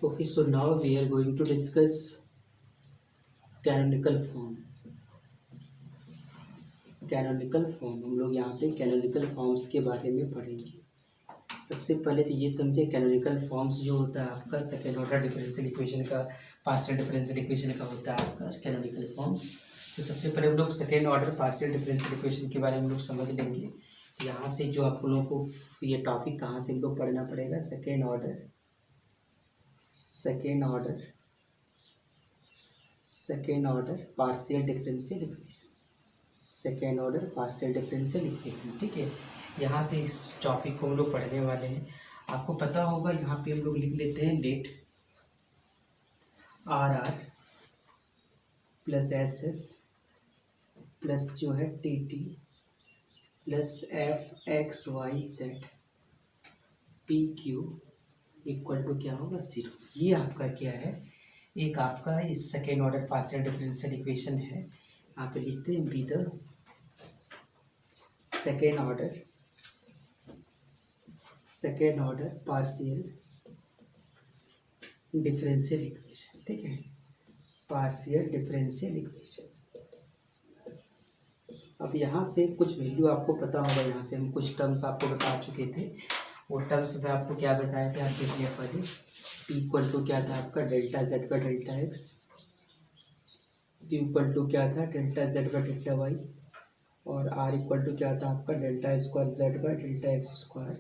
Okay, so now we are going to discuss canonical form. Canonical form हम लोग यहाँ पे कैनोनिकल फॉर्म्स के बारे में पढ़ेंगे। सबसे पहले तो ये समझे कैनोनिकल फॉर्म्स जो होता है आपका सेकेंड ऑर्डर डिफरेंशियल इक्वेशन का, पार्शियल डिफरेंशियल इक्वेशन का होता है आपका कैनोनिकल फॉर्म्स। तो सबसे पहले हम लोग second order partial differential equation के बारे में हम लोग समझ लेंगे। यहाँ से जो आप लोगों को ये टॉपिक कहाँ से हम लोग पढ़ना पड़ेगा, second order partial differential equation, second order partial differential equation. ठीक है, यहाँ से इस टॉपिक को हम लोग पढ़ने वाले हैं। आपको पता होगा यहाँ पे हम लोग लिख लेते हैं let R R plus S S plus जो है T T plus F X Y Z P Q equal to क्या होगा, जीरो। ये आपका क्या है, एक आपका इस second order partial differential equation है। यहाँ पे लिखते हैं be the second order partial differential equation. ठीक है, पार्शियल डिफरेंशियल इक्वेशन। अब यहाँ से कुछ वैल्यू आपको पता होगा, यहाँ से हम कुछ टर्म्स आपको बता चुके थे। वो टर्म्स में आपको क्या बताए थे, आप देखिए पहले पी इक्वल टू क्या था आपका delta Z by delta X, Q equal to क्या था delta Z by delta Y, और आर इक्वल टू क्या था आपका delta square Z by delta X square,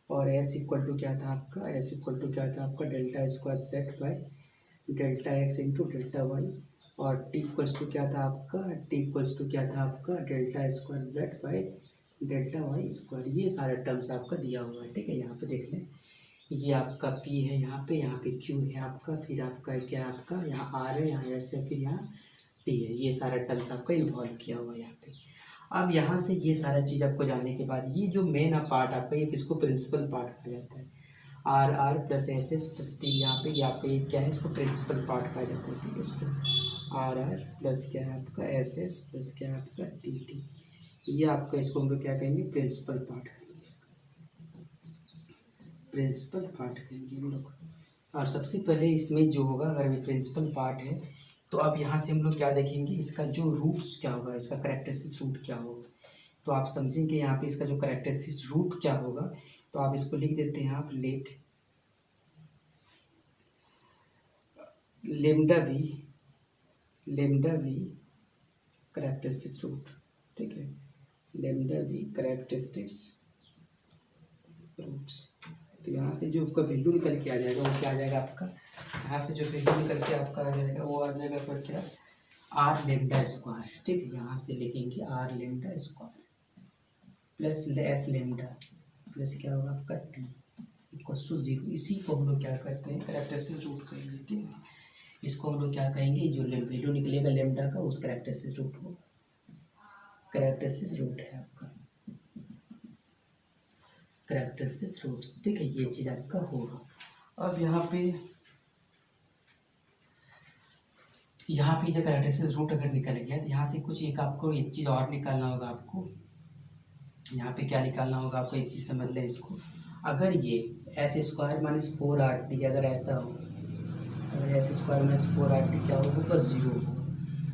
और एस इक्वल टू क्या था आपका delta square Z by delta X into delta Y, और टी इक्वल्स टू क्या था आपका delta square Z by delta Y square. ये सारे टर्म्स आपका दिया हुआ है। ठीक है, यहाँ पे देख लें, ये आपका पी है, यहाँ पे क्यू है आपका, फिर आपका क्या है आपका यहाँ आर है, यहाँ एस है, फिर यहाँ टी है। ये सारा टर्म्स आपका इन्वॉल्व किया हुआ है यहाँ पे। अब यहाँ से ये सारा चीज़ आपको जानने के बाद ये जो मेन पार्ट आपका, ये इसको प्रिंसिपल पार्ट कहा जाता है। R R plus S S plus T, यहाँ पे ये आपका ये क्या है, इसको प्रिंसिपल पार्ट कहा जाता है। ठीक है, इसको आर आर प्लस क्या है आपका एस एस प्लस क्या है आपका टी टी, ये आपका इसको हम लोग क्या कहेंगे, प्रिंसिपल पार्ट कहेंगे, इसका प्रिंसिपल पार्ट कहेंगे हम लोग। और सबसे पहले इसमें जो होगा, अगर ये प्रिंसिपल पार्ट है तो अब यहाँ से हम लोग क्या देखेंगे, इसका जो रूट्स क्या होगा, इसका करैक्टरिस्टिक रूट क्या होगा। तो आप समझेंगे यहाँ पे इसका जो करैक्टरिस्टिक रूट क्या होगा, तो आप इसको लिख देते हैं आप let lambda be characteristic root. ठीक है, लेमडा बी करैक्टरिस्टिक्स रूट्स। तो यहाँ से जो आपका वैल्यू निकल के आ जाएगा वो क्या आ जाएगा आपका, यहाँ से जो वैल्यू निकल के आपका आ जाएगा वो आ जाएगा पर क्या, आर लेमडा स्क्वायर। ठीक है, यहाँ से लिखेंगे R lambda square plus S lambda plus क्या होगा आपका टी इक्वल्स टू जीरो। इसी को हम लोग क्या करते हैं, करैक्टरिस्टिक रूट कहेंगे। ठीक है, इसको हम लोग क्या कहेंगे, जो वैल्यू निकलेगा लेमडा का उस करैक्टरिस्टिक रूट को, करैक्टरिस्टिक रूट है आपका करैक्टरिस्टिक रूट्स। ठीक है, ये चीज़ आपका होगा। अब यहाँ पे जो करैक्टरिस्टिक रूट अगर निकल गया तो यहाँ से कुछ एक चीज़ और निकालना होगा आपको। यहाँ पे क्या निकालना होगा आपको, एक चीज़ समझ लें इसको। अगर ये S square minus four R T अगर ऐसा हो, अगर S square minus four R T क्या होगा, जीरो हो,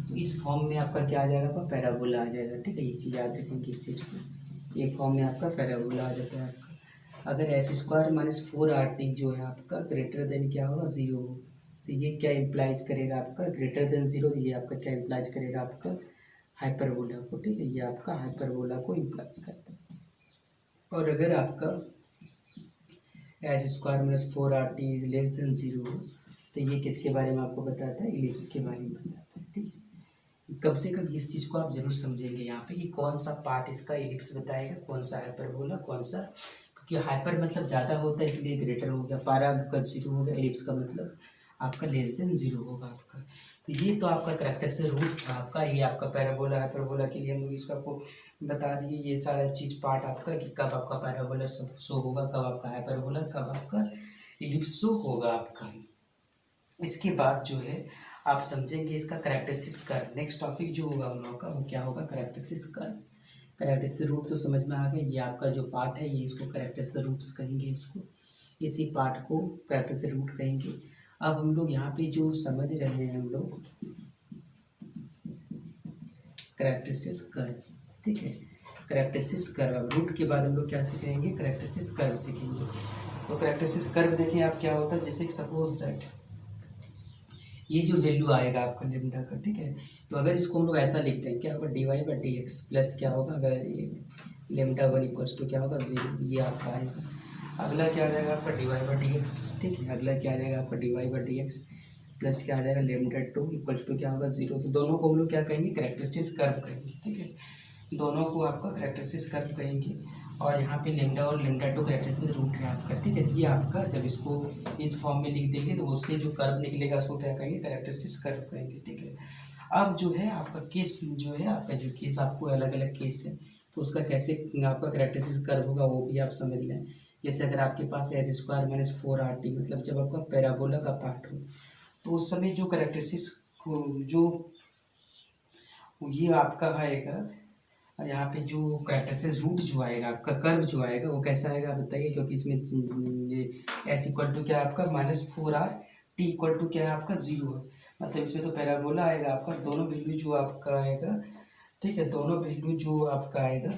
तो इस फॉर्म में आपका क्या आ जाएगा, आपका पैराबोला आ जाएगा। ठीक है, ये चीज़ याद रखेंगे इस चीज़ को, ये फॉर्म में आपका पैराबोला आ जाता है आपका। अगर S square minus four R T जो है आपका ग्रेटर देन क्या होगा, जीरो हो, तो ये क्या इम्प्लाइज करेगा आपका, ग्रेटर देन जीरो, तो ये आपका क्या इम्प्लाइज करेगा आपका हाइपरबोला को। ठीक है, ये आपका हाइपरबोला को इम्प्लाइज करता है। और अगर आपका S square minus four R T is less than zero, तो ये किसके बारे में आपको बताता है, इलिप्स के बारे में बताता है। ठीक है, कम से कम इस चीज़ को आप जरूर समझेंगे यहाँ पे कि कौन सा पार्ट इसका इलिप्स बताएगा, कौन सा हाइपरबोला, कौन सा, क्योंकि हाइपर मतलब ज़्यादा होता है इसलिए ग्रेटर हो गया, पारा आपका जीरो हो गया, इलिप्स का मतलब आपका लेस देन जीरो होगा आपका। तो ये तो आपका करैक्टरिस्टिक रूट था आपका, ये आपका पैराबोला हाइपरबोला के लिए हम लोग इसका आपको बता दिए ये सारा चीज़ पार्ट आपका, कि कब आपका पैराबोला शो होगा, कब आपका हाइपरबोला, कब आपका इलिप्स शो होगा आपका। इसके बाद जो है आप समझेंगे इसका करैक्टरिस्टिक कर्व। नेक्स्ट टॉपिक जो होगा हम लोग का वो क्या होगा, करैक्टरिस्टिक कर्व। करैक्टरिस्टिक रूट तो समझ में आ गया, ये आपका जो पार्ट है ये इसको करैक्टरिस्टिक रूट्स कहेंगे इसको। इसी पार्ट को कैरेक्टरिस्टिक रूट कहेंगे। अब हम लोग यहाँ पे जो समझ रहे हैं हम लोग कैरेक्टरिस्टिक कर्व, ठीक है, कैरेक्टरिस्टिक कर्व। रूट के बाद हम लोग क्या सीखेंगे, कैरेक्टरिस्टिक कर्व सीखेंगे। तो कैरेक्टरिस्टिक कर्व देखें आप क्या होता है, जैसे कि सपोज दैट ये जो वैल्यू आएगा आपका लेमडा का, ठीक है, तो अगर इसको हम लोग ऐसा लिखते हैं क्या होगा, D Y by D X plus क्या होगा, अगर ये लेमडा वन इक्वल्स टू क्या होगा 0, ये आपका आएगा। अगला क्या आ जाएगा आपका D Y by D X, ठीक है, अगला क्या आ जाएगा आपका D Y by D X plus क्या आ जाएगा लेमडा टू इक्वल्स टू क्या होगा 0। तो दोनों को हम लोग क्या कहेंगे, कैरेक्टरिस्टिक कर्व कहेंगे, ठीक है, दोनों को आपका कैरेक्टरिस्टिक कर्व कहेंगे। और यहाँ पे लेमडा और लेमडा टू कैरेक्टरिस्टिक रूट है आपका, ठीक है। ये आपका जब इसको इस फॉर्म में लिख देंगे तो उससे जो कर्व निकलेगा उसको क्या कहेंगे, कैरेक्टरिस्टिक कर्व कहेंगे, ठीक है। अब जो है आपका केस, जो है आपका जो केस आपको अलग अलग केस है तो उसका कैसे आपका कैरेक्टरिस्टिक कर्व होगा वो भी आप समझ लें। जैसे अगर आपके पास एस स्क्वायर माइनस 4RT मतलब जब आपका पैराबोला का पार्ट हो तो उस समय जो कैरेक्टरिस्टिक जो ये आपका आएगा, यहाँ पे जो कैरेक्टरिस्टिक रूट जो आएगा आपका कर्व जो आएगा वो कैसा आएगा आप बताइए, क्योंकि इसमें ये एस इक्वल टू क्या है आपका -4R, टी इक्वल टू क्या है आपका 0 है, मतलब इसमें तो पैराबोला आएगा आपका, दोनों वैल्यू जो आपका आएगा, ठीक है, दोनों वैल्यू जो आपका आएगा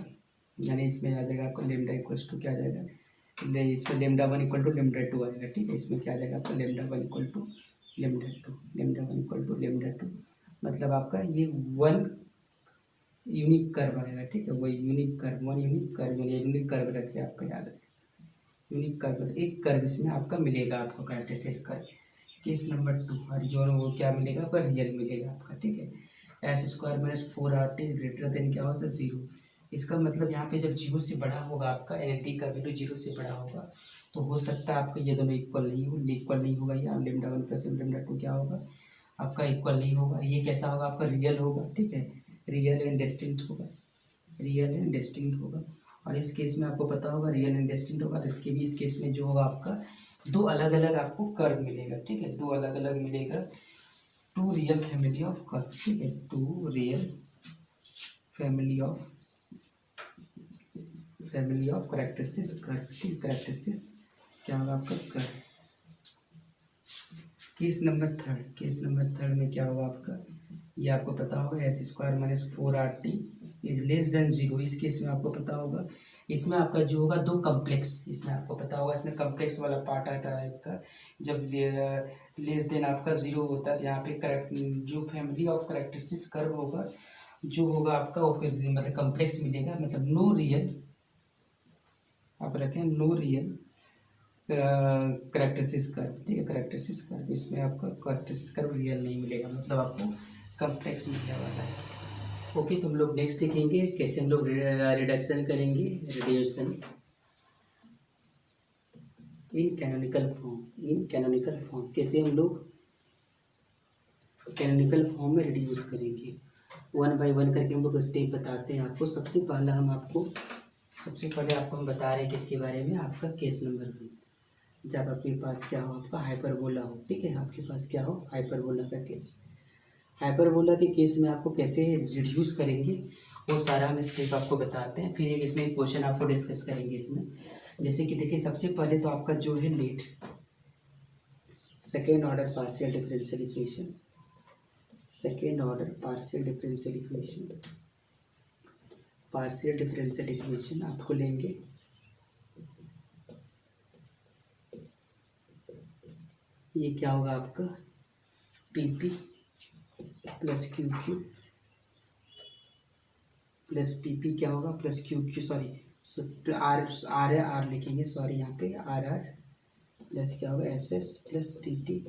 यानी इसमें आ जाएगा आपका लेमडा इक्वल्स टू क्या आ जाएगा, इसमें lambda one equal to lambda two आएगा, ठीक है, इसमें क्या आ जाएगा आपका lambda one equal to lambda two, lambda one equal to lambda two, मतलब आपका ये वन यूनिक कर्व आएगा, ठीक है, वही unique curve, one unique curve, unique curve रखे आपका याद रहे, यूनिक कर्व एक कर्व इसमें आपका मिलेगा आपको कैरेक्टरिस्टिक कर्व। केस नंबर 2 और जो वो क्या मिलेगा आपका रियल मिलेगा आपका, ठीक है, S square minus 4RT greater than क्या होगा 0। इसका मतलब यहाँ पे जब 0 से बड़ा होगा आपका एन टी का वैल्यू 0 से बड़ा होगा तो हो सकता है आपका ये दोनों इक्वल नहीं होगा, या lambda one plus lambda two क्या होगा आपका इक्वल नहीं होगा, ये कैसा होगा आपका रियल होगा, ठीक है, रियल एंड डिस्टिंक्ट होगा, रियल एंड डिस्टिंक्ट होगा। और इस केस में आपको पता होगा रियल एंड डिस्टिंक्ट होगा, तो इसके भी इस केस में जो होगा आपका दो अलग अलग आपको कर्व मिलेगा, ठीक है, दो अलग अलग मिलेगा, two real family of curve, ठीक है, two real family of characteristic curve, ठीक, कैरेक्टरिस्टिक क्या होगा आपका कर्व। केस नंबर थर्ड में क्या होगा आपका, ये आपको पता होगा S square minus 4RT is less than 0। इस केस में आपको पता होगा इसमें आपका जो होगा दो कम्प्लेक्स, इसमें आपको पता होगा इसमें कम्प्लेक्स वाला पार्ट आता है आपका, जब लेस देन आपका 0 होता है तो यहाँ पे जो फैमिली ऑफ कैरेक्टरिस्टिक कर्व होगा जो होगा आपका वो फिर मतलब कम्प्लेक्स मिलेगा, मतलब नो रियल, आप रखें नो रियल कैरेक्टरिस्टिक कर्व, ठीक है, कैरेक्टरिस्टिक कर्व, इसमें आपका कैरेक्टरिस्टिक कर्व रियल नहीं मिलेगा, मतलब आपको कम्प्लेक्स मिलने वाला है। ओके, तो हम लोग नेक्स्ट सीखेंगे कैसे हम लोग रिडक्शन करेंगे, रिड्यूशन इन कैनोनिकल फॉर्म, कैसे हम लोग कैनोनिकल फॉर्म में रिड्यूस करेंगे। वन बाय वन करके हम लोग स्टेप बताते हैं आपको। सबसे पहले आपको हम बता रहे हैं किसके बारे में, आपका केस नंबर 1, जब आपके पास क्या हो आपका हाइपरबोला हो, ठीक है, आपके पास क्या हो हाइपरबोला का केस। हाइपरबोला के केस में आपको कैसे रिड्यूस करेंगे वो सारा हम स्टेप आपको बताते हैं, फिर इसमें एक क्वेश्चन आपको डिस्कस करेंगे इसमें। जैसे कि देखिए सबसे पहले तो आपका जो है let second order partial differential equation, partial differential equation आपको लेंगे, ये क्या होगा आपका PP plus QQ plus PP क्या होगा प्लस QQ, सॉरी आर लिखेंगे, सॉरी यहाँ पे RR प्लस क्या होगा SS प्लस TT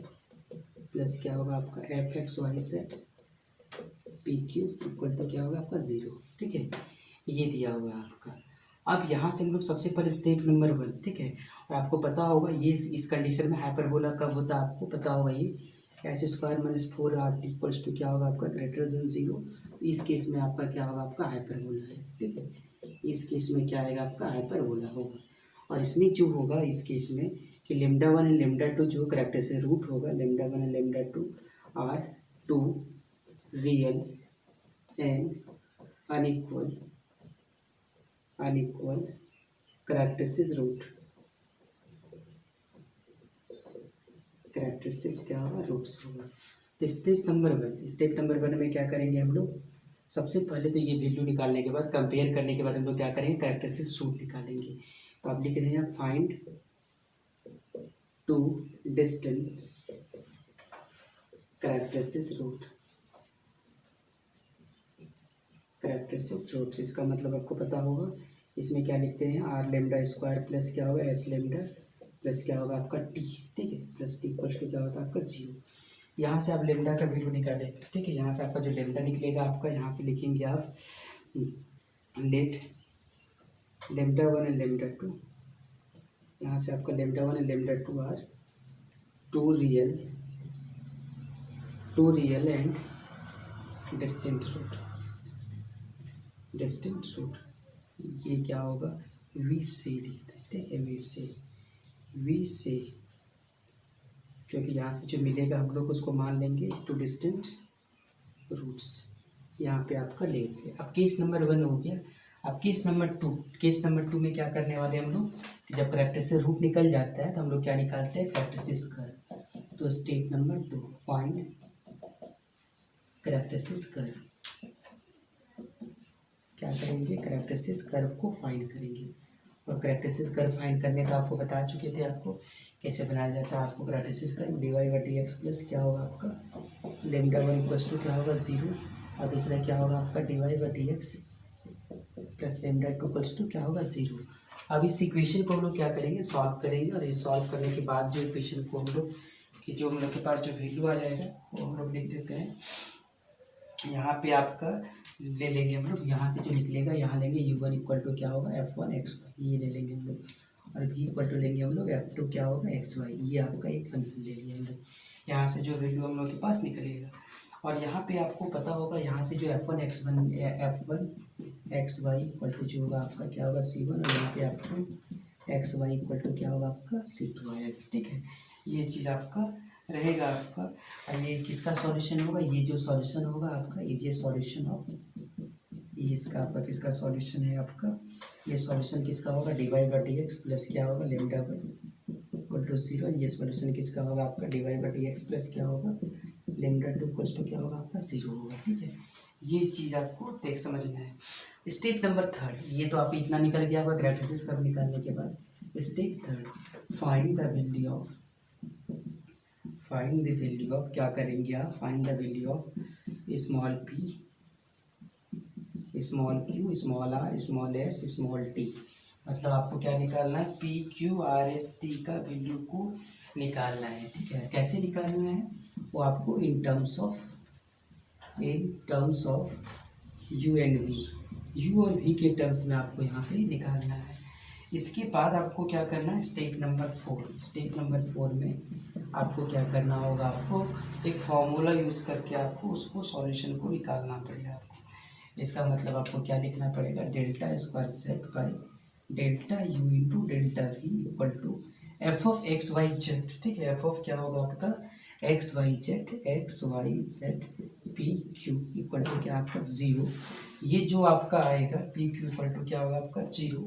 प्लस क्या होगा आपका FXYZ PQ इक्वल टू क्या होगा आपका 0, ठीक है, ये दिया हुआ है आपका। अब यहाँ से हम लोग सबसे पहले स्टेप नंबर 1, ठीक है, और आपको पता होगा ये इस कंडीशन में हाइपरबोला कब होता है आपको पता होगा, ये S square minus 4RT equals to क्या होगा आपका ग्रेटर देन 0। इस केस में आपका क्या होगा आपका हाइपरबोला है, ठीक है, इस केस में क्या आएगा आपका हाइपरबोला होगा। और इसमें जो होगा इस केस में कि lambda one and lambda two जो कैरेक्टरिस्टिक रूट होगा, lambda one and lambda two are two real and unequal characteristic root, characteristics क्या होगा, रूट्स होगा। तो स्टेप नंबर 1 में क्या करेंगे हम लोग, सबसे पहले तो ये वैल्यू निकालने के बाद, कंपेयर करने के बाद हम लोग क्या करेंगे, कैरेक्टरिस्टिक्स रूट निकालेंगे। तो आप लिख रहे हैं find two distant characteristics root, characteristics root. इसका मतलब आपको पता होगा, इसमें क्या लिखते हैं, आर लेमडा स्क्वायर प्लस क्या होगा, एस लेमडा प्लस क्या होगा आपका टी, ठीक है, प्लस टी इक्वल्स टू क्या होता है आपका 0। यहाँ से आप लेमडा का वैल्यू निकालेंगे, ठीक है, यहाँ से आपका जो लेमडा निकलेगा आपका, यहाँ से लिखेंगे आप लेट लेमडा 1 एंड लेमडा 2, यहाँ से आपका lambda 1 and lambda 2 are two real and distinct root. ये क्या होगा, वी से लिखते हैं, ठीक है, वी से क्योंकि यहाँ से जो मिलेगा हम लोग उसको मान लेंगे टू डिस्टेंट रूट्स, यहाँ पे आपका लेंगे। अब केस नंबर 1 हो गया। अब केस नंबर टू में क्या करने वाले हम लोग, जब कैरेक्टरिस्टिक्स रूट निकल जाता है तो हम लोग क्या निकालते हैं, कैरेक्टरिस्टिक्स कर्व। तो step number 2 find characteristics curve, क्या करेंगे, कैरेक्टरिस्टिक्स कर्व को फाइंड करेंगे। और कैरेक्टरिस्टिक्स कर्व फाइंड करने का आपको बता चुके थे, आपको कैसे बनाया जाता है। आपको कैरेक्टरिस्टिक्स कर्व dy/dx प्लस क्या होगा आपका लेमडा 1 इक्वल्स टू क्या होगा 0, और दूसरा क्या होगा आपका dy/dx plus lambda 2 equals to क्या होगा 0। अब इस इक्वेशन को हम लोग क्या करेंगे, सॉल्व करेंगे। और ये सॉल्व करने के बाद जो इक्वेशन को हम लोग कि जो हम लोग के पास जो वैल्यू आ जाएगा वो हम लोग लिख देते हैं। यहाँ पे आपका ले लेंगे हम लोग, यहाँ से जो निकलेगा यहाँ लेंगे u1 इक्वल टू क्या होगा f1 xy, ये ले लेंगे हम लोग। और v इक्वल टू लेंगे हम लोग f2 क्या होगा xy, ये आपका एक फंक्शन ले लिया हम लोग। यहाँ से जो वैल्यू हम लोग के पास निकलेगा, और यहाँ पे आपको पता होगा यहाँ से जो f1 xy इक्वल टू जो होगा आपका क्या होगा c1, और यहाँ पे f2 xy इक्वल टू क्या होगा आपका c2 आएगा, ठीक है। ये चीज़ आपका रहेगा आपका। और ये किसका सॉल्यूशन होगा, ये जो सॉल्यूशन होगा आपका, ये सॉल्यूशन ऑफ, ये इसका आपका किसका सॉल्यूशन है आपका, ये सॉल्यूशन किसका होगा dy/dx प्लस क्या होगा लेमडा इक्वल टू 0। ये सॉल्यूशन किसका होगा आपका dy/dx प्लस क्या होगा लेमडा 2 इक्वल टू क्या होगा आपका 0 होगा, ठीक है। ये चीज़ आपको देख समझना है। स्टेप नंबर 3, ये तो आप इतना निकल गया होगा कैरेक्टरिस्टिक्स कर्व निकालने के बाद। Step 3 find the value of क्या करेंगे आप, find the value of small p, small q, small r, small s, small t। मतलब आपको क्या निकालना है, p q r s t का वैल्यू को निकालना है, ठीक है। कैसे निकालना है वो आपको in terms of u and v, u और v के टर्म्स में आपको यहाँ पे निकालना है। इसके बाद आपको क्या करना है, स्टेप नंबर 4 में आपको क्या करना होगा, आपको एक फॉर्मूला यूज़ करके आपको उसको सॉल्यूशन को निकालना पड़ेगा आपको। इसका मतलब आपको क्या लिखना पड़ेगा, delta square set by delta u into delta v equal to F of X Y Z, ठीक है। एफ ऑफ क्या होगा आपका X Y Z P Q equal to क्या आपका 0। ये जो आपका आएगा पी क्यू इक्वल टू क्या होगा आपका 0,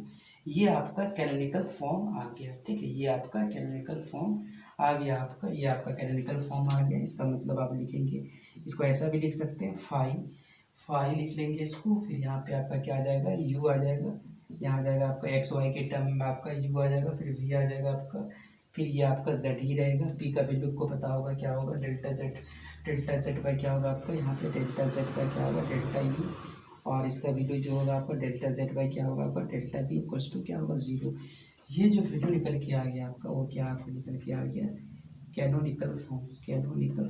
ये आपका कैनोनिकल फॉर्म आ गया, ठीक है। ये आपका कैनोनिकल फॉर्म आ गया आपका, ये आपका कैनोनिकल फॉर्म आ गया। इसका मतलब आप लिखेंगे, इसको ऐसा भी लिख सकते हैं, फाई लिख लेंगे इसको। फिर यहाँ पे आपका क्या आ जाएगा, यू आ जाएगा, यहाँ आ जाएगा आपका एक्स वाई के टर्म में आपका यू आ जाएगा, फिर वी आ जाएगा आपका, फिर ये आपका जेड ही रहेगा। पी का वैल्यू को पता होगा क्या होगा, डेल्टा जेड बाई क्या होगा आपका, यहाँ पे डेल्टा जेड बाई क्या होगा डेल्टा यू, और इसका वैल्यू जो होगा आपका डेल्टा जेड बाई क्या होगा आपका डेल्टा बी इक्वल्स टू क्या होगा 0। ये जो वैल्यू निकल के आ गया आपका वो क्या आपको निकल के आ गया, कैनोनिकल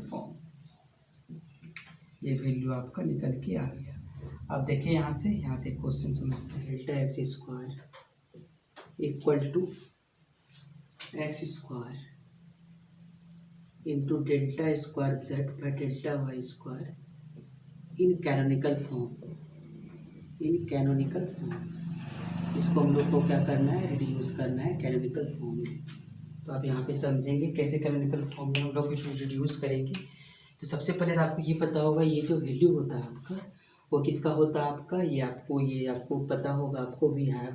फॉर्म। ये वैल्यू आपका निकल के आ गया। अब देखिए यहाँ से क्वेश्चन समझते हैं। Delta X square equal to X square into delta square Z by delta Y square in canonical form. इसको हम लोग को क्या करना है, रिड्यूस करना है कैनोनिकल फॉर्म में। तो आप यहाँ पे समझेंगे कैसे कैनोनिकल फॉर्म में हम लोग इसको रिड्यूस करेंगे। तो सबसे पहले तो आपको ये पता होगा, ये जो वैल्यू होता है आपका वो किसका होता है आपका, ये आपको पता होगा। आपको भी है,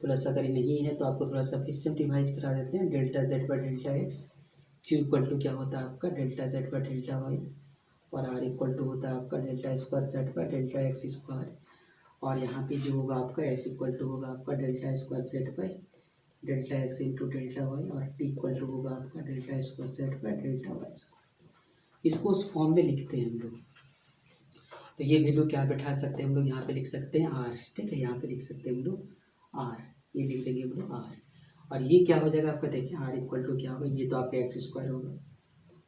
थोड़ा सा अगर नहीं है तो आपको थोड़ा सा फिर से डिवाइड करा देते हैं, delta Z by delta X Q equal to क्या होता है आपका delta Z by delta Y, और आर इक्वल टू होता है आपका delta square Z by delta X square, और यहाँ पे जो होगा आपका एस इक्वल टू होगा आपका delta square Z by delta X into delta Y, और टी इक्वल टू होगा आपका delta square Z by delta Y square. इसको उस फॉर्म में लिखते हैं हम लोग। तो ये वैल्यू क्या बैठा सकते हैं हम लोग, यहाँ पे लिख सकते हैं आर, ठीक है, यहाँ पे लिख सकते हैं हम लोग आर, ये लिख देंगे हम लोग आर। और ये क्या हो जाएगा आपका, देखिए आर इक्वल टू क्या होगा, ये तो आपका एक्स स्क्वायर होगा,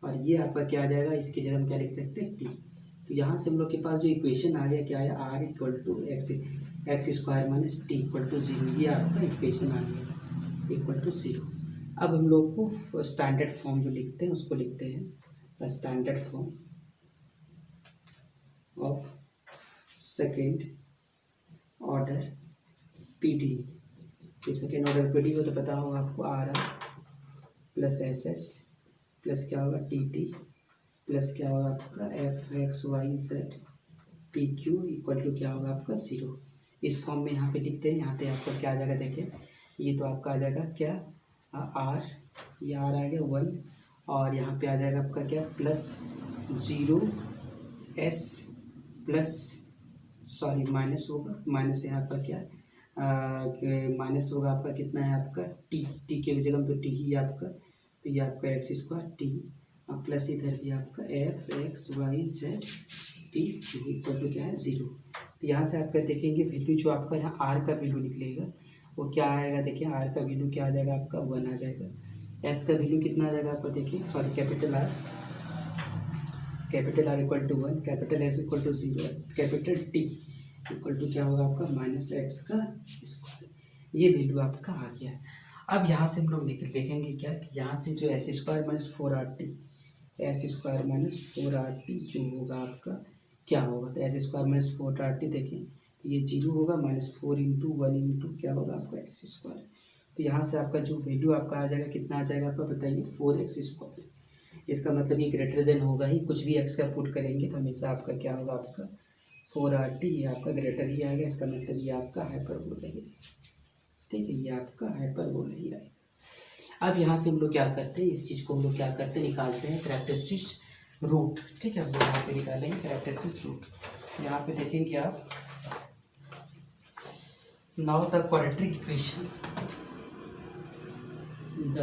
और ये आपका क्या आ जाएगा, इसकी जगह हम क्या लिख सकते हैं टी। तो यहाँ से हम लोग के पास जो इक्वेशन आ गया क्या है, R equal to X square minus T equal to zero, ये आपका इक्वेशन आ गया इक्वल टू जीरो। अब हम लोग को स्टैंडर्ड फॉर्म जो लिखते हैं उसको लिखते हैं, standard form of second order PD. तो सेकेंड ऑर्डर पीडी हो तो पता होगा आपको, R R plus S S plus क्या होगा टी टी प्लस क्या होगा आपका F X Y Z P Q equal to क्या होगा आपका जीरो। इस फॉर्म में यहाँ पे लिखते हैं। यहाँ पे आपका क्या आ जाएगा, देखिए ये तो आपका आ जाएगा क्या आर, ये आर आ गया 1, और यहाँ पे आ जाएगा आपका क्या plus zero S plus sorry minus होगा, माइनस यहाँ पर क्या माइनस होगा आपका कितना है आपका टी, टी के जगह तो टी ही आपका, तो ये आपका एक्स स्क्वायर टी और प्लस इधर भी आपका F X Y Z P Q equal to क्या है जीरो। तो यहाँ से आपका देखेंगे वैल्यू जो आपका यहाँ आर का वैल्यू निकलेगा वो क्या आएगा, देखिए आर का वैल्यू क्या आ जाएगा आपका 1 आ जाएगा। एस का वैल्यू कितना आ जाएगा आपका, देखिए sorry capital R equal to 1, capital S equal to 0, capital T equal to क्या होगा आपका माइनस एक्स का स्क्वायर। ये वैल्यू आपका आ गया। अब यहाँ से हम लोग देखेंगे क्या कि यहाँ से जो S square minus 4RT, S square minus 4RT जो होगा आपका क्या होगा, तो एस स्क्वायर माइनस 4RT देखें तो ये 0 होगा, माइनस 4 इंटू 1 इंटू क्या होगा आपका एक्स स्क्वायर। तो यहाँ से आपका जो वैल्यू आपका आ जाएगा कितना आ जाएगा आपका बताइए 4x स्क्वायर। इसका मतलब ये ग्रेटर देन होगा ही, कुछ भी एक्स का पुट करेंगे तो हमेशा आपका क्या होगा आपका 4RT, ये आपका ग्रेटर ही आएगा। इसका मतलब ये आपका हाइपरबोला है, ठीक है, ये आपका हाइपरबोला ही आएगा। अब यहाँ से हम लोग क्या करते हैं, इस चीज़ को हम लोग क्या करते हैं निकालते हैं कैरेक्टरिस्टिक रूट, ठीक है, हम लोग यहाँ पे निकालेंगे कैरेक्टरिस्टिक रूट। यहाँ पे देखेंगे आप now the quadratic equation, the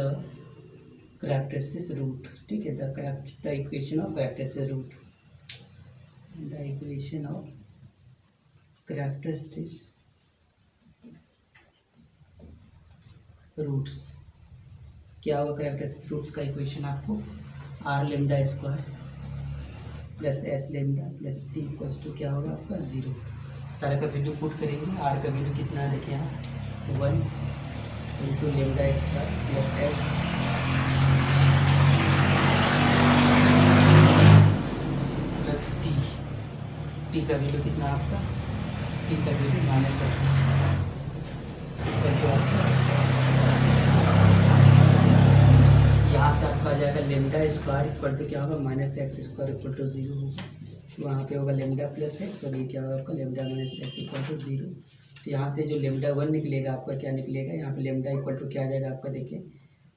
characteristic root, ठीक है, the equation of characteristic root, the equation of characteristic roots. क्या होगा कैरेक्टरिस्टिक रूट्स का इक्वेशन आपको, R lambda square plus S lambda plus T equals to क्या होगा आपका 0। सारा का वैल्यू पुट करेंगे। आर का वैल्यू कितना है देखिए यहाँ 1 into lambda square plus S plus T का वैल्यू कितना आपका, टी का वैल्यू माइनस एक्स स्क्वायर। यहाँ से आपका आ जाएगा लेमडा स्क्वायर इक्वल टू क्या होगा minus X square equal to 0 होगा। वहाँ पे होगा लेमडा प्लस एक्स और ये क्या होगा आपका lambda minus X equal to 0। तो यहाँ से जो लेमडा 1 निकलेगा आपका क्या निकलेगा, यहाँ पे लेमडा इक्वल टू क्या आ जाएगा आपका देखिए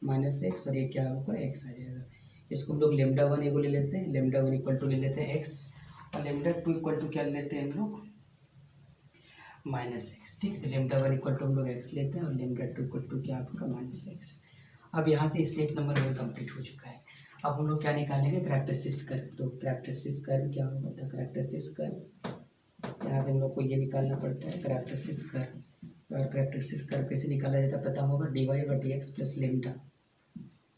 माइनस एक्स और ये क्या होगा एक्स आ जाएगा। इसको हम लोग लेमडा 1 एगो ले लेते हैं, लेमडा 1 इक्वल टू ले लेते हैं एक्स, और लेमडा 2 इक्वल टू क्या लेते हैं हम लोग माइनस एक्स, ठीक है। तो लेमडा 1 इक्वल टू हम लोग एक्स लेते हैं और लेमडा 2 इक्वल टू क्या आपका माइनस एक्स। अब यहाँ से स्टेप नंबर 1 कंप्लीट हो चुका है। अब हम लोग क्या निकालेंगे कैरेक्टरिस्टिक कर्व। तो कैरेक्टरिस्टिक कर्व क्या होगा था, कैरेक्टरिस्टिक कर्व यहाँ से हम लोग को ये निकालना पड़ता है कैरेक्टरिस्टिक कर्व। और कैरेक्टरिस्टिक कर्व कैसे निकाला जाता है पता होगा, dy/dx plus lambda,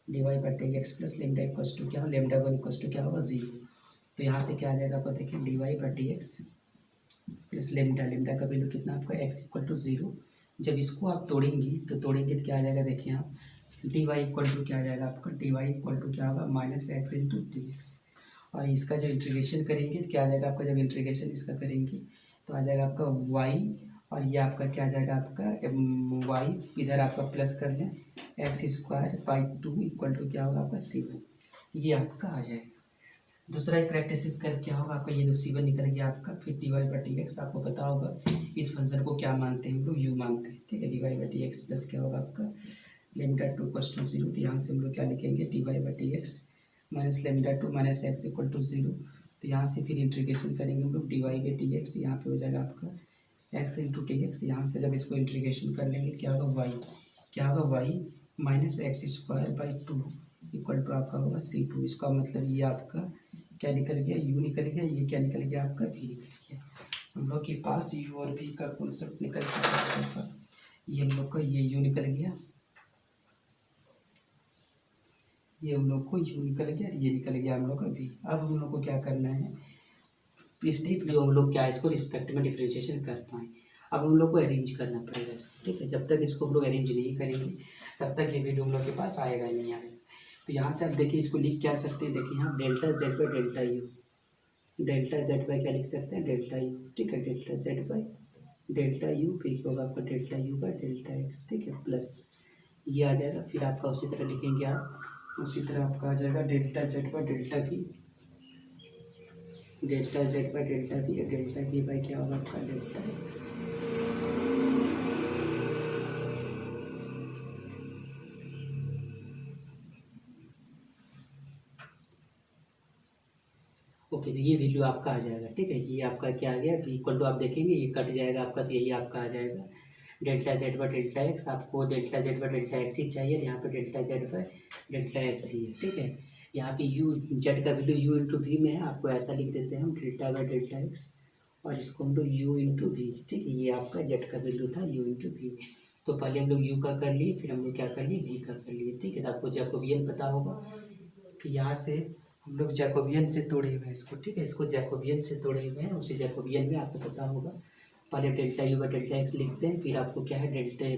dy/dx plus lambda equals to क्या हो लेमडा 1 इक्वल्स टू क्या होगा 0। तो यहाँ से क्या आ जाएगा आपको देखिए dy/dx प्लस लेमडा, लेमडा का वैल्यू कितना आपका x इक्वल टू 0। जब इसको आप तोड़ेंगे तो क्या आ जाएगा देखिए आप dy इक्वल टू क्या आ जाएगा आपका dy इक्वल टू क्या होगा माइनस एक्स इंटू dx। और इसका जो इंटीग्रेशन करेंगे तो क्या आ जाएगा आपका, जब इंटीग्रेशन इसका करेंगे तो आ जाएगा आपका y, और ये आपका क्या आ जाएगा आपका y इधर आपका प्लस कर लें X square by 2 equal to क्या होगा आपका c1, ये आपका आ जाएगा। दूसरा एक कैरेक्टरिस्टिक कर्व क्या होगा आपका, ये जो c1 निकल गया आपका, फिर dy/dx आपको पता होगा इस फंक्शन को क्या मानते हैं हम लोग u मानते हैं, ठीक है। dy/dx प्लस क्या होगा आपका lambda two equals to zero, तो यहाँ से हम लोग क्या लिखेंगे D Y by D X minus lambda two minus X equal to zero. तो यहाँ से फिर इंटीग्रेशन करेंगे हम लोग D Y by D X, यहाँ पे हो जाएगा आपका एक्स इंटू डी एक्स। यहाँ से जब इसको इंटीग्रेशन कर लेंगे क्या होगा वाई, क्या होगा Y minus X square by two equal to आपका होगा सी टू। इसका मतलब ये आपका क्या निकल गया, यू निकल गया, ये क्या निकल गया आपका वी निकल गया। हम लोग के पास यू और वी का कॉन्सेप्ट निकल गया, ये हम लोग का ये यू निकल गया, ये हम लोग को यू निकल गया, ये निकल गया हम लोग का वी। अब हम लोग को क्या करना है, स्टेप जो हम लोग क्या इसको रिस्पेक्ट में डिफ्रेंशिएशन कर पाएँ। अब हम लोग को अरेंज करना पड़ेगा इसको, ठीक है। जब तक इसको हम लोग अरेंज नहीं करेंगे तब तक ये वैल्यू हम लोग के पास आएगा ही नहीं आएगा। तो यहाँ से आप देखिए इसको लिख क्या सकते हैं, देखिए यहाँ delta Z by delta you, delta Z by क्या लिख सकते हैं डेल्टा यू, ठीक है। Delta Z by delta U, फिर क्या होगा आपका delta U by delta x, ठीक है, प्लस ये आ जाएगा। फिर आपका उसी तरह लिखेंगे आप, उसी तरह आपका आ जाएगा delta Z by delta we, delta Z by delta we, delta V by क्या होगा आपका डेल्टा एक्स। ओके, तो ये वैल्यू आपका आ जाएगा, ठीक है। ये आपका क्या आ गया, इक्वल टू आप देखेंगे ये कट जाएगा आपका, तो यही आपका आ जाएगा delta Z by delta X. आपको delta Z by delta X ही चाहिए, यहाँ पे delta Z by delta X ही है, ठीक है। यहाँ पे यू जेड का वैल्यू यू इंटू वी में है, आपको ऐसा लिख देते हैं हम डेल्टा बाई डेल्टा एक्स, और इसको हम लोग यू इंटू वी, ठीक है। ये आपका जेड का वैल्यू था यू इंटू वी। तो पहले हम लोग यू का कर लिए, फिर हम लोग क्या कर लिए वी का कर लिए, ठीक है। तो आपको जैकोबियन पता होगा कि यहाँ से हम लोग जैकोबियन से तोड़े हुए हैं इसको, ठीक है। इसको जैकोबियन से तोड़े हुए हैं, उसी जैकोबियन में आपको पता होगा पहले delta U by delta x लिखते हैं, फिर आपको क्या है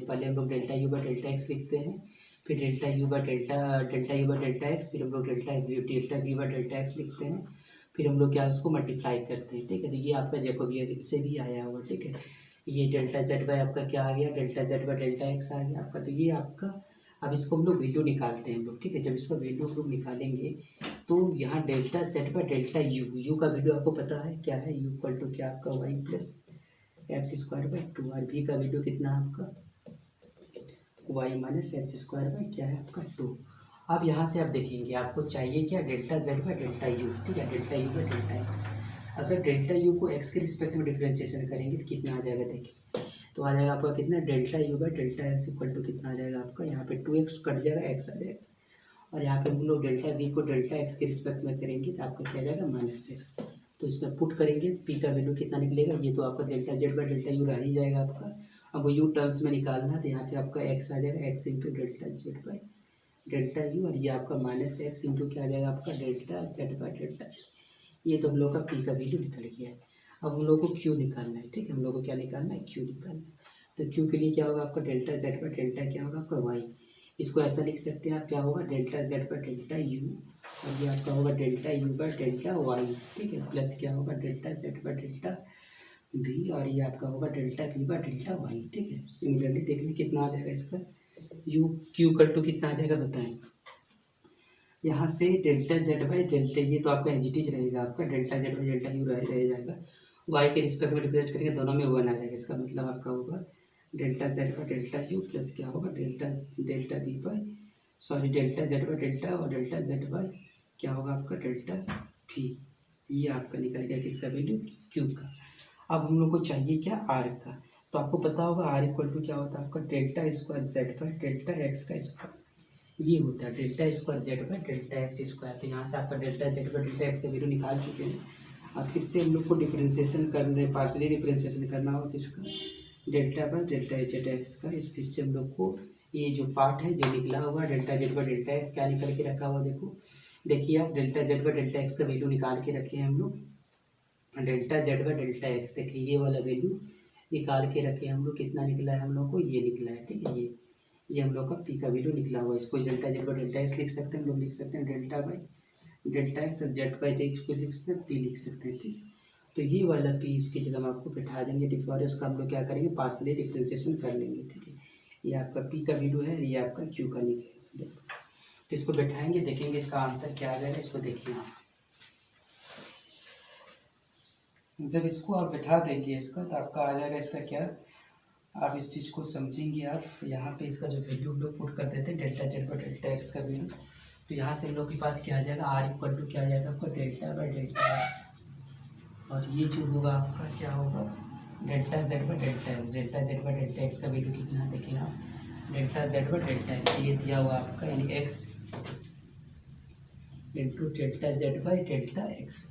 पहले हम लोग delta U by delta x लिखते हैं, फिर delta U by delta U by delta x, फिर हम लोग delta V by delta x लिखते हैं, फिर हम लोग क्या उसको मल्टीप्लाई करते हैं, ठीक है। तो ये आपका जैकोबियन से भी आया होगा, ठीक है। ये डेल्टा जेड बाई आपका क्या आ गया, delta Z by delta X आ गया आपका। तो ये आपका, अब इसको हम लोग वैल्यू निकालते हैं हम लोग, ठीक है। जब इसका वैल्यू हम लोग निकालेंगे तो यहाँ delta Z by delta you, you का वैल्यू आपको पता है क्या है, यू इक्वल टू क्या आपका Y plus X square by two, और वी का वैल्यू कितना है आपका Y minus X square by क्या है आपका टू। अब यहाँ से आप देखेंगे आपको चाहिए क्या delta Z by delta you, ठीक है, delta U by delta x. अगर डेल्टा यू को एक्स के रिस्पेक्ट में डिफ्रेंशिएशन करेंगे तो कितना आ जाएगा, देखिए तो आ जाएगा आपका कितना delta U by delta X equal to कितना आ जाएगा आपका, यहाँ पे टू एक्स कट जाएगा, एक्स आ जाएगा, और यहाँ पे हम लोग डेल्टा वी को डेल्टा एक्स के रिस्पेक्ट में करेंगे तो आपका क्या जाएगा माइनस एक्स। तो इसमें पुट करेंगे पी का वैल्यू कितना निकलेगा, ये तो आपका delta Z by delta you रह ही जाएगा आपका। आपको यू टर्म्स में निकालना है तो यहाँ पे आपका एक्स आ जाएगा, x into delta Z by delta U, और ये आपका माइनस एक्स इंटू क्या आ जाएगा आपका डेल्टा जेड बाई डेल्टा। ये तो हम लोग का पी का वैल्यू निकल गया है। अब हम लोग को क्यू निकालना है, ठीक है। हम लोग को क्या निकालना है, क्यू निकालना है। तो क्यू के लिए क्या होगा आपका डेल्टा जेड बाई डेल्टा क्या होगा आपका वाई, इसको ऐसा लिख सकते हैं आप क्या होगा delta Z by delta U, और ये आपका होगा delta U by delta Y, ठीक है, प्लस क्या होगा delta Z by delta V, और ये आपका होगा delta V by delta Y, ठीक है। सिमिलरली देखने कितना आ जाएगा इसका यू क्यू कल टू कितना आ जाएगा बताएं। यहाँ से डेल्टा जेड बाई डेल्टा, ये तो आपका एजिटीज रहेगा आपका delta Z by delta you रह जाएगा, वाई के रिस्पेक्ट में डिफरेंस करेंगे दोनों में वन आ जाएगा। इसका मतलब आपका होगा delta Z by delta you plus क्या होगा delta V by delta Z by delta, और डेल्टा जेड बाई क्या होगा आपका डेल्टा वी। ये आपका निकल गया किसका वैल्यू, क्यू का। अब हम लोग को चाहिए क्या आर का, तो आपको पता होगा आर इक्वल टू क्या होता है आपका delta square Z by delta x का स्क्वायर, ये होता है delta square Z by delta X square. तो यहाँ से आपका delta Z by delta x का वैल्यू निकाल चुके हैं। अब फिर से हम लोग को डिफ्रेंशिएशन करने, पार्शियली डिफ्रेंशिएशन करना होगा किसका, delta by delta Z x का। इस फिर से हम लोग को ये जो पार्ट है जो निकला हुआ delta Z by delta x क्या निकल के रखा हुआ, देखो देखिए आप delta Z by delta x का वैल्यू निकाल के रखे हैं हम लोग, delta Z by delta x देखिए ये वाला वैल्यू निकाल के रखे हम लोग, कितना निकला है हम लोग को, ये निकला है, ठीक है। ये हम लोग का पी का वैल्यू निकला हुआ है। इसको delta Z by delta x लिख सकते हैं हम लोग, लिख सकते हैं delta by delta x, Z by Z को लिख सकते हैं, पी लिख सकते हैं, ठीक है। तो ये वाला पी इसकी जगह हम आपको बैठा देंगे, और उसका हम लोग क्या करेंगे पार्शियली डिफ्रेंशिएशन कर लेंगे, ठीक है। ये आपका पी का वैल्यू है, ये आपका क्यू का निकलेगा। तो इसको बैठाएंगे, देखेंगे इसका आंसर क्या आ जाएगा। इसको देखिए आप, जब इसको आप बैठा देंगे इसका तो आपका आ जाएगा इसका क्या आप इस चीज़ को समझेंगे। आप यहाँ पे इसका जो वैल्यू हम लोग पुट कर देते हैं delta Z by delta x का वैल्यू, तो यहाँ से हम लोग के पास क्या आ जाएगा, आर इक्वल टू क्या आ जाएगा आपका डेल्टा बाई डेल्टा एक्स, और ये जो होगा आपका क्या होगा delta Z by delta x. Delta Z by delta x का वैल्यू कितना देखिए आप, delta Z by delta x ये दिया हुआ आपका, यानी x into delta Z by delta x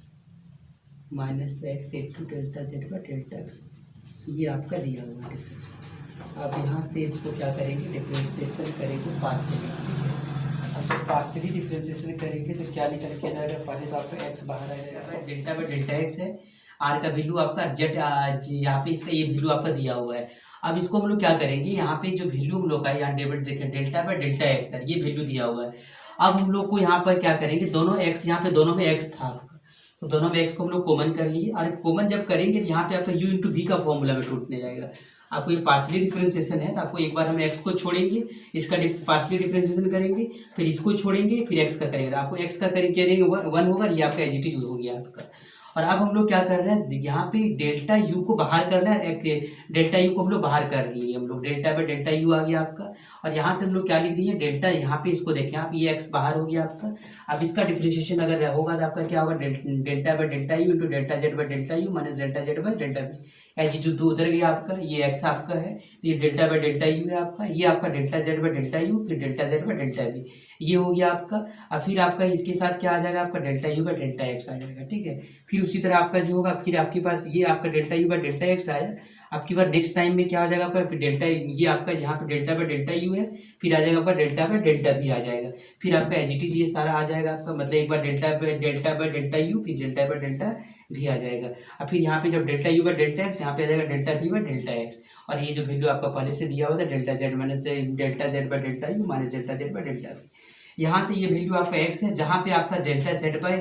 minus x into delta Z by delta x, ये आपका दिया हुआ डिफरेंस। अब यहाँ से इसको क्या करेंगे, डिफ्रेंसिएशन करेंगे पार्शियली। अब जब पार्शियली डिफ्रेंसिएशन करेंगे तो क्या निकल के जाएगा, पहले तो आपका एक्स बाहर आ जाएगा, डेल्टा बाई डेल्टा एक्स है, आर का वैल्यू आपका जेड, यहाँ पे इसका ये वैल्यू आपका दिया हुआ है। अब इसको हम लोग क्या करेंगे, यहाँ पे जो वैल्यू हम लोग का यहाँ डेबिट देखें डेल्टा बाई डेल्टा एक्स है, ये वैल्यू दिया हुआ है। अब हम लोग को यहाँ पर क्या करेंगे, दोनों एक्स, यहाँ पे दोनों में एक्स था आपका, तो दोनों में एक्स को हम लोग कॉमन कर लिए, और कॉमन जब करेंगे तो यहाँ पे आपका यू इंटू वी का फॉर्मूला में टूटने जाएगा। आपको ये पार्शियली डिफरेंशिएशन है, तो आपको एक बार हम एक्स को छोड़ेंगे, इसका पार्शियली डिफरेंशिएशन करेंगे, फिर इसको छोड़ेंगे, फिर एक्स का करेंगे, तो आपको एक्स का करेंगे वन होगा, ये आपका एजिटी हो गया आपका। और अब हम लोग क्या कर रहे हैं, यहाँ पे डेल्टा यू को बाहर करना है, डेल्टा यू को हम लोग बाहर कर लिए, हम लोग डेल्टा बाई डेल्टा यू आ गया आपका, और यहाँ से हम लोग क्या लिख दिए डेल्टा, यहाँ पे इसको देखें आप, ये एक्स बाहर हो गया आपका। अब इसका डिफरेंशिएशन अगर होगा तो आपका क्या होगा, delta by delta U into delta Z by delta U minus delta Z by delta B, ये जो दो उधर गया आपका, ये एक्स आपका है, ये डेल्टा बाई डेल्टा यू है आपका, ये आपका delta Z by delta U, फिर delta Z by delta B, ये हो गया आपका। और फिर आपका इसके साथ क्या आ जाएगा, आपका delta U by delta X आ जाएगा, ठीक है। फिर उसी तरह आपका जो होगा, फिर आपके पास ये आपका delta U by delta x आया, आपकी बार नेक्स्ट टाइम में क्या हो जाएगा आपका, फिर डेल्टा, ये आपका यहाँ पे डेल्टा बाई डेल्टा यू है, फिर आ जाएगा आपका डेल्टा बाई डेल्टा भी आ जाएगा, फिर आपका एजिटीज ये सारा आ जाएगा आपका, मतलब एक बार डेल्टा बाई डेल्टा यू, फिर डेल्टा बाई डेल्टा भी आ जाएगा। और फिर यहाँ पे जब delta U by delta x, यहाँ पे आ जाएगा delta V by delta x, और ये जो वैल्यू आपका पहले से दिया हुआ था delta Z minus delta Z by delta U minus delta Z by delta we, यहाँ से ये वैल्यू आपका एक्स है, जहाँ पे आपका डेल्टा जेड बाई,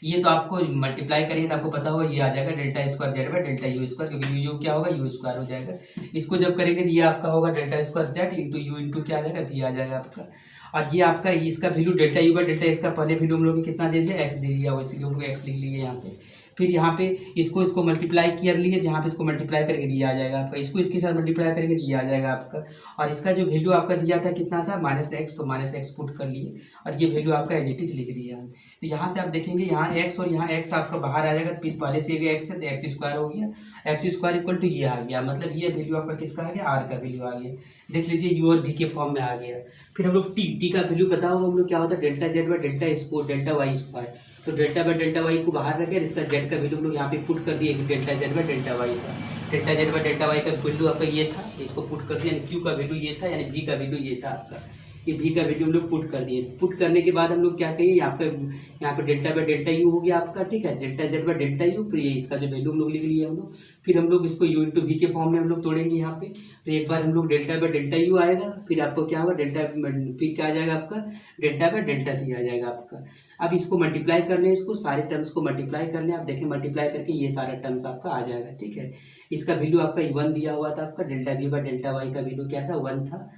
ये तो आपको मल्टीप्लाई करेंगे तो आपको पता होगा ये आ जाएगा delta square Z by delta you square, क्योंकि यू क्या होगा, यू स्क्वायर हो जाएगा। इसको जब करेंगे तो ये आपका होगा delta square Z into you into क्या आ जाएगा, वी आ जाएगा आपका। और ये आपका इसका value delta U by delta x का पहले वैल्यू हम लोग ने कितना दे दिया, एक्स दे दिया, वैसे हम लोग एक्स लिख लिए यहाँ पे। फिर यहाँ पे इसको मल्टीप्लाई कर लिए, यहाँ पे इसको मल्टीप्लाई करेंगे ये आ जाएगा आपका, इसको इसके साथ मल्टीप्लाई करेंगे ये आ जाएगा आपका। और इसका जो वैल्यू आपका दिया था कितना था, माइनस एक्स, तो माइनस एक्स पुट कर लिए, और ये वैल्यू आपका एज इट इज लिख दिया। तो यहाँ से आप देखेंगे यहाँ एक्स और यहाँ एक्स आपका बाहर आ जाएगा, फिर पहले से एक्स है तो एक्स स्क्वायर हो गया, एक्स स्क्वायर इक्वल टू ये आ गया, मतलब ये वैल्यू आपका किसका आ गया, आर का वैल्यू आ गया। देख लीजिए यू और वी के फॉर्म में आ गया। फिर हम लोग टी का वैल्यू पता होगा हम लोग क्या होता है, delta Z by delta square delta Y square, तो डेल्टा बाई डेल्टा वाई को बाहर रखें, इसका जेड का वैल्यू हम लोग यहाँ पे पुट कर दिए, delta Z by delta Y था, delta Z by delta Y का वैल्यू आपका ये था, इसको पुट कर दिया, यानी क्यू का वैल्यू ये था, यानी वी का वैल्यू ये था आपका, ये वी का वैल्यू हम लोग पुट कर दिए। पुट करने के बाद हम लोग क्या कहिए, यहाँ पे डेल्टा बाई डेल्टा यू हो गया आपका, ठीक है, delta Z by delta U, फिर इसका जो वैल्यू हम लोग लिख लिए हम लोग, फिर हम लोग इसको यू इंटू वी के फॉर्म में हम लोग तोड़ेंगे यहाँ पे। तो एक बार हम लोग डेल्टा बाई डेल्टा यू आएगा, फिर आपको क्या होगा डेल्टा, फिर क्या आ जाएगा आपका डेल्टा बाई डेल्टा वी आ जाएगा आपका। अब इसको मल्टीप्लाई कर लें, इसको सारे टर्म्स को मल्टीप्लाई कर लें, आप देखें मल्टीप्लाई करके ये सारा टर्म्स आपका आ जाएगा, ठीक है। इसका वैल्यू आपका 1 दिया हुआ था आपका, delta V by delta Y का वैल्यू क्या था, 1 था।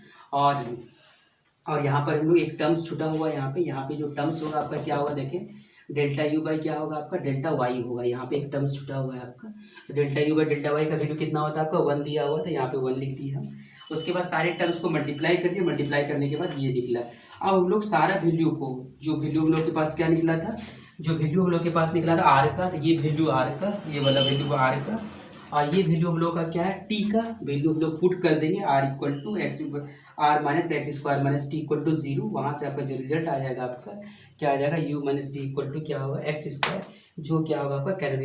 और यहाँ पर हम लोग एक टर्म्स छूटा हुआ है, यहाँ पे जो टर्म्स होगा आपका क्या होगा, देखें डेल्टा यू बाई क्या होगा आपका, डेल्टा वाई होगा, यहाँ पे एक टर्म्स छूटा हुआ है आपका। तो delta U by delta Y का वैल्यू कितना होता है आपका, 1 दिया हुआ था, यहाँ पे 1 लिख दिया हम। उसके बाद सारे टर्म्स को मल्टीप्लाई कर दिया, मल्टीप्लाई करने के बाद ये निकला। अब हम लोग सारा वैल्यू को, जो वैल्यू हम लोग के पास क्या निकला था, जो वैल्यू हम लोग के पास निकला था आर का, तो ये वैल्यू आर का, ये वाला वैल्यू आर का, और ये वैल्यू हम लोग का क्या है, टी का वैल्यू हम लोग पुट कर देंगे, R equal to X, R minus X square minus T equal to 0। वहाँ से आपका जो रिजल्ट आ जाएगा आपका क्या आ जाएगा, U minus B equal to क्या होगा, एक्स स्क्वायर, जो क्या होगा आपका कैलोरी